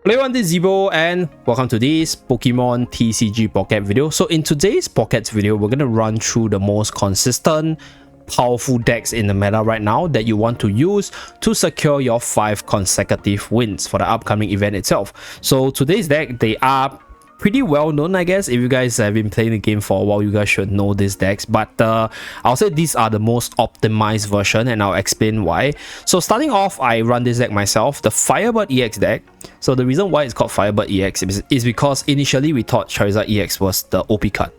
Hello everyone, this is Zeeebo and welcome to this Pokemon TCG Pocket video. So in today's Pockets video, we're going to run through the most consistent, powerful decks in the meta right now that you want to use to secure your 5 consecutive wins for the upcoming event itself. So today's deck, they are pretty well known, I guess. If you guys have been playing the game for a while, you guys should know these decks, but I'll say these are the most optimized version and I'll explain why. So starting off, I run this deck myself, the Firebird EX deck. So the reason why it's called Firebird EX is because initially we thought Charizard EX was the OP card,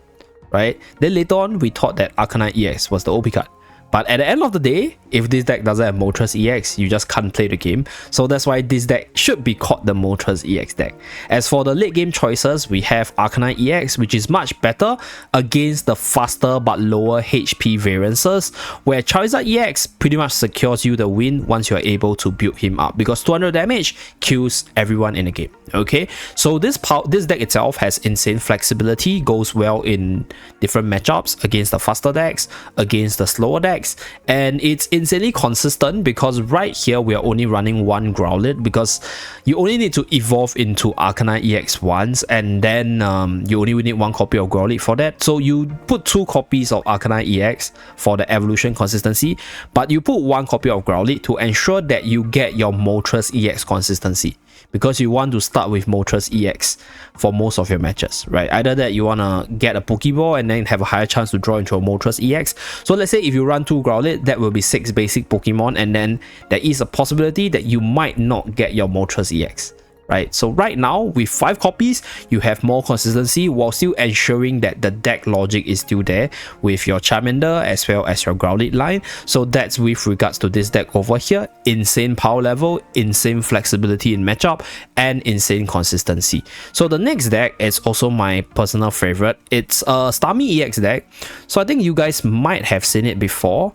right? Then later on we thought that Arcanine EX was the OP card. But at the end of the day, if this deck doesn't have Moltres EX, you just can't play the game. So that's why this deck should be called the Moltres EX deck. As for the late game choices, we have Arcanine EX, which is much better against the faster but lower HP variances, where Charizard EX pretty much secures you the win once you're able to build him up, because 200 damage kills everyone in the game. Okay, so this deck itself has insane flexibility, goes well in different matchups against the faster decks, against the slower decks, and it's insanely consistent because right here we are only running one Growlithe, because you only need to evolve into Arcanine EX once, and then you only need one copy of Growlithe for that. So you put 2 copies of Arcanine EX for the evolution consistency, but you put 1 copy of Growlithe to ensure that you get your Moltres EX consistency, because you want to start with Moltres EX for most of your matches, right? Either that you want to get a Pokeball and then have a higher chance to draw into a Moltres EX. So let's say if you run 2 Growlithe, that will be 6 basic Pokemon, and then there is a possibility that you might not get your Moltres EX. Right, so right now with 5 copies, you have more consistency while still ensuring that the deck logic is still there with your Charmander as well as your Growlithe line. So that's with regards to this deck over here. Insane power level, insane flexibility in matchup, and insane consistency. So the next deck is also my personal favorite. It's a Starmie EX deck. So I think you guys might have seen it before.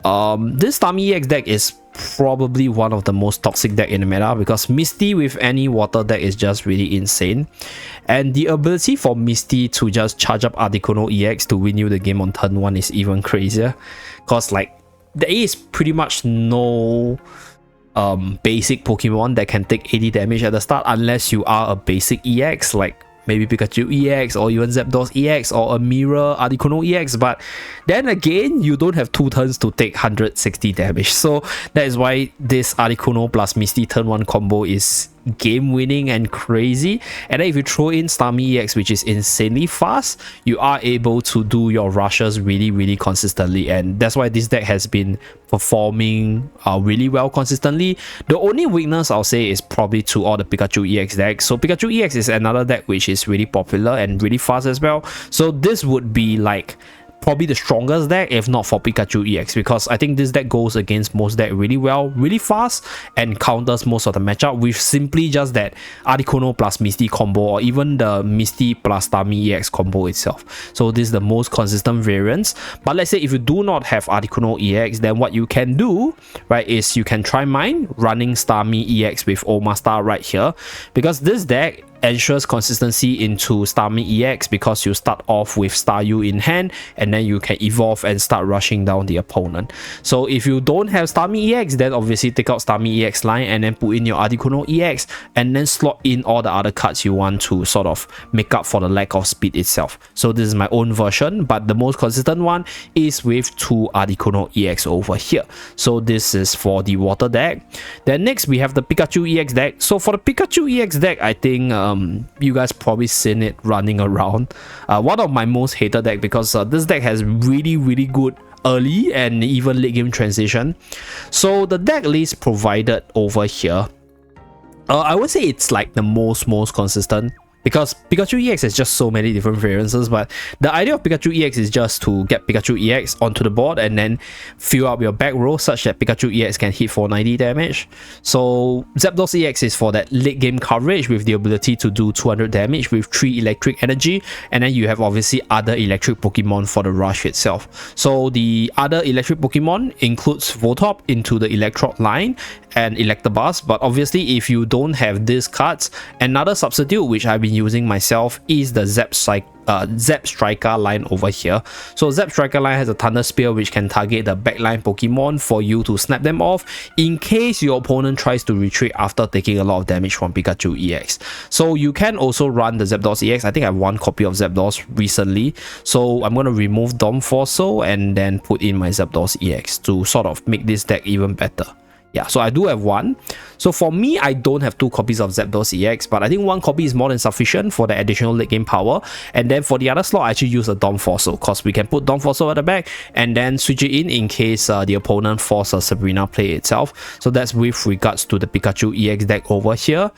This Starmie EX deck is probably one of the most toxic deck in the meta, because Misty with any water deck is just really insane, and the ability for Misty to just charge up Articuno EX to win you the game on turn 1 is even crazier, because like there is pretty much no basic Pokemon that can take 80 damage at the start unless you are a basic EX like maybe Pikachu EX or even Zapdos EX or a mirror Articuno EX, but then again you don't have 2 turns to take 160 damage. So that is why this Articuno plus Misty turn 1 combo is game winning and crazy. And then if you throw in Starmie EX, which is insanely fast, you are able to do your rushes really consistently, and that's why this deck has been performing really well consistently. The only weakness I'll say is probably to all the Pikachu EX decks. So Pikachu EX is another deck which is really popular and really fast as well, so this would be like probably the strongest deck if not for Pikachu EX, because I think this deck goes against most deck really well, really fast, and counters most of the matchup with simply just that Articuno plus Misty combo, or even the Misty plus Starmie EX combo itself. So this is the most consistent variance. But let's say if you do not have Articuno EX, then what you can do, right, is you can try mine running Starmie EX with Omastar right here, because this deck ensures consistency into Starmie EX, because you start off with Staryu in hand and then you can evolve and start rushing down the opponent. So if you don't have Starmie EX, then obviously take out Starmie EX line and then put in your Articuno EX and then slot in all the other cards you want to sort of make up for the lack of speed itself. So this is my own version, but the most consistent one is with 2 Articuno EX over here. So this is for the water deck. Then next we have the Pikachu EX deck. So for the Pikachu EX deck, I think you guys probably seen it running around. One of my most hated deck, because this deck has really good early and even late game transition. So the deck list provided over here, I would say it's like the most consistent, because Pikachu EX has just so many different variances. But the idea of Pikachu EX is just to get Pikachu EX onto the board and then fill up your back row such that Pikachu EX can hit for 90 damage. So Zapdos EX is for that late game coverage with the ability to do 200 damage with 3 electric energy, and then you have obviously other electric Pokemon for the rush itself. So the other electric Pokemon includes Voltorb into the Electrode line and Electabuzz, but obviously if you don't have these cards, another substitute which I've been using myself is the Zap Striker line over here. So Zap Striker line has a Thunder Spear which can target the backline Pokemon for you to snap them off in case your opponent tries to retreat after taking a lot of damage from Pikachu EX. So you can also run the Zapdos EX. I think I have one copy of Zapdos recently, so I'm going to remove Dom Fossil and then put in my Zapdos EX to sort of make this deck even better. Yeah, so I do have one. So for me, I don't have 2 copies of Zapdos EX, but I think 1 copy is more than sufficient for the additional late game power. And then for the other slot, I actually use a Dom Fossil because we can put Dom Fossil at the back and then switch it in case the opponent forces a Sabrina play itself. So that's with regards to the Pikachu EX deck over here.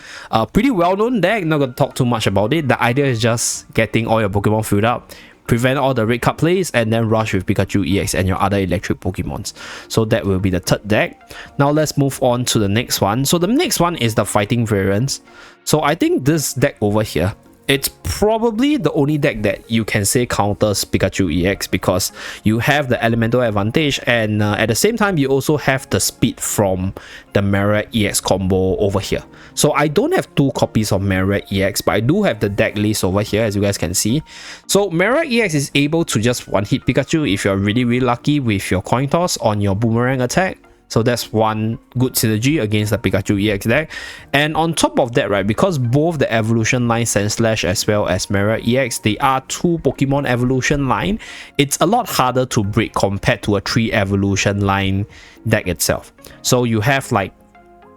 Pretty well-known deck, not going to talk too much about it. The idea is just getting all your Pokemon filled up, prevent all the red card plays, and then rush with Pikachu EX and your other electric Pokemons. So that will be the third deck. Now let's move on to the next one. So the next one is the fighting variants. So I think this deck over here, it's probably the only deck that you can say counters Pikachu EX because you have the elemental advantage, and at the same time you also have the speed from the Marowak EX combo over here. So I don't have 2 copies of Marowak EX, but I do have the deck list over here, as you guys can see. So Marowak EX is able to just one-hit Pikachu if you're really lucky with your coin toss on your boomerang attack. So that's one good synergy against the Pikachu EX deck. And on top of that, right, because both the evolution line Sandslash as well as Marowak EX, they are 2 Pokemon evolution line, it's a lot harder to break compared to a 3 evolution line deck itself. So you have like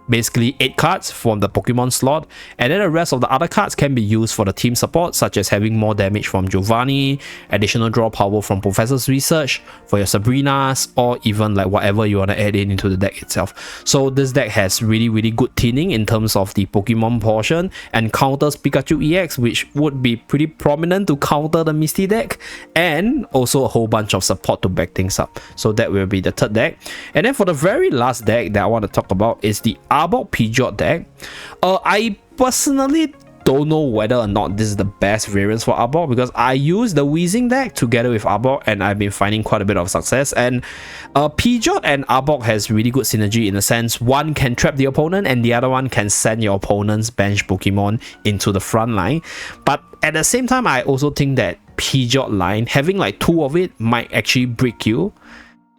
basically 8 cards from the Pokemon slot, and then the rest of the other cards can be used for the team support, such as having more damage from Giovanni, additional draw power from Professor's Research, for your Sabrinas, or even like whatever you want to add into the deck itself. So this deck has really good thinning in terms of the Pokemon portion and counters Pikachu EX, which would be pretty prominent to counter the Misty deck, and also a whole bunch of support to back things up. So that will be the third deck. And then for the very last deck that I want to talk about is the Arbok Pidgeot deck. I personally don't know whether or not this is the best variance for Arbok because I use the Weezing deck together with Arbok and I've been finding quite a bit of success. And Pidgeot and Arbok has really good synergy in the sense one can trap the opponent and the other one can send your opponent's bench Pokemon into the front line. But at the same time, I also think that Pidgeot line, having like 2 of it might actually break you.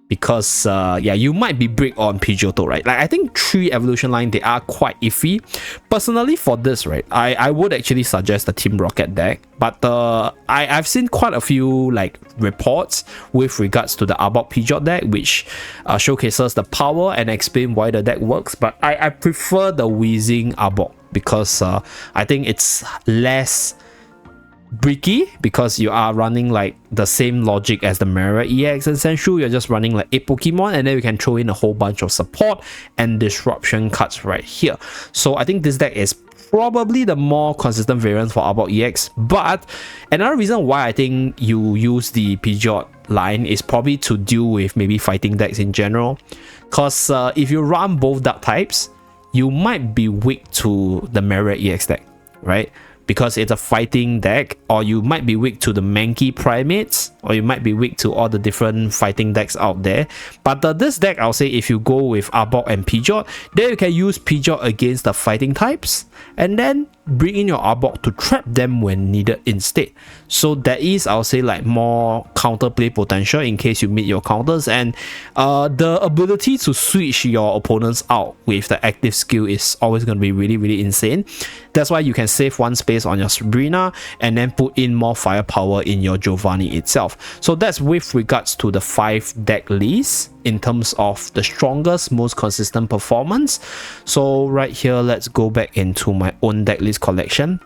Because yeah, you might be brick on Pidgeotto, right? Like I think 3 evolution line, they are quite iffy. Personally for this, right, I would actually suggest the Team Rocket deck, but I've seen quite a few like reports with regards to the Arbok Pidgeot deck, which showcases the power and explain why the deck works. But I prefer the Weezing Arbok because I think it's less bricky because you are running like the same logic as the Marowak EX and Sandshrew. You're just running like 8 Pokemon and then you can throw in a whole bunch of support and disruption cards right here. So I think this deck is probably the more consistent variant for Arbok EX. But another reason why I think you use the Pidgeot line is probably to deal with maybe fighting decks in general, because if you run both dark types, you might be weak to the Marowak EX deck, right? Because it's a fighting deck, or you might be weak to the Mankey Primates, or you might be weak to all the different fighting decks out there. But this deck, I'll say if you go with Arbok and Pidgeot, then you can use Pidgeot against the fighting types, and then bring in your Arbok to trap them when needed instead. So that is, I'll say, like more counterplay potential in case you meet your counters, and the ability to switch your opponents out with the active skill is always going to be really insane. That's why you can save 1 space on your Sabrina and then put in more firepower in your Giovanni itself. So that's with regards to the 5 deck lists in terms of the strongest, most consistent performance. So right here, let's go back into my own deck list collection.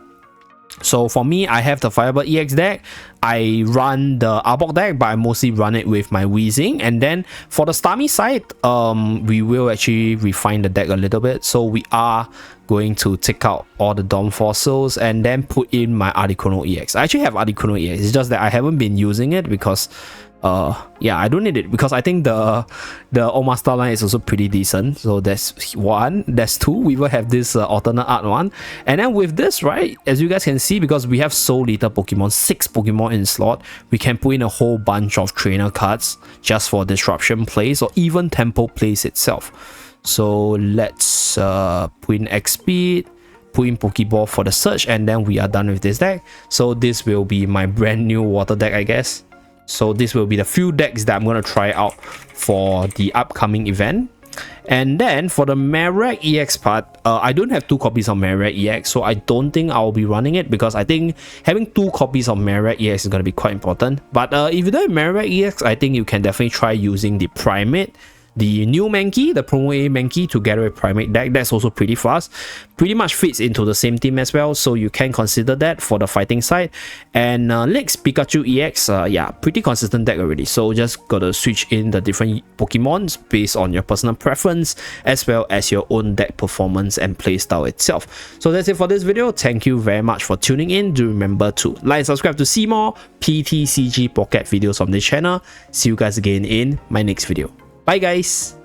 So for me, I have the Firebird EX deck. I run the Arbok deck, but I mostly run it with my Weezing. And then for the Starmie side, we will actually refine the deck a little bit. So we are going to take out all the Dom Fossils and then put in my Articuno EX. I actually have Articuno EX. It's just that I haven't been using it because yeah, I don't need it because I think the Omastar line is also pretty decent. So that's 1. That's 2. We will have this alternate art one. And then with this, right, as you guys can see, because we have so little Pokemon, 6 Pokemon in slot, we can put in a whole bunch of trainer cards just for disruption plays or even tempo plays itself. So let's put in X-Speed, put in Pokeball for the search, and then we are done with this deck. So this will be my brand new water deck, I guess. So this will be the few decks that I'm going to try out for the upcoming event. And then for the Marowak EX part, I don't have 2 copies of Marowak EX, so I don't think I'll be running it, because I think having 2 copies of Marowak EX is going to be quite important. But if you don't have Marowak EX, I think you can definitely try using the Primate, the new Mankey, the Promo A Mankey together with Primate deck. That's also pretty fast. Pretty much fits into the same team as well, so you can consider that for the fighting side. And next, Pikachu EX, yeah, pretty consistent deck already. So just gotta switch in the different Pokemons based on your personal preference, as well as your own deck performance and playstyle itself. So that's it for this video. Thank you very much for tuning in. Do remember to like and subscribe to see more PTCG Pocket videos on this channel. See you guys again in my next video. Bye guys!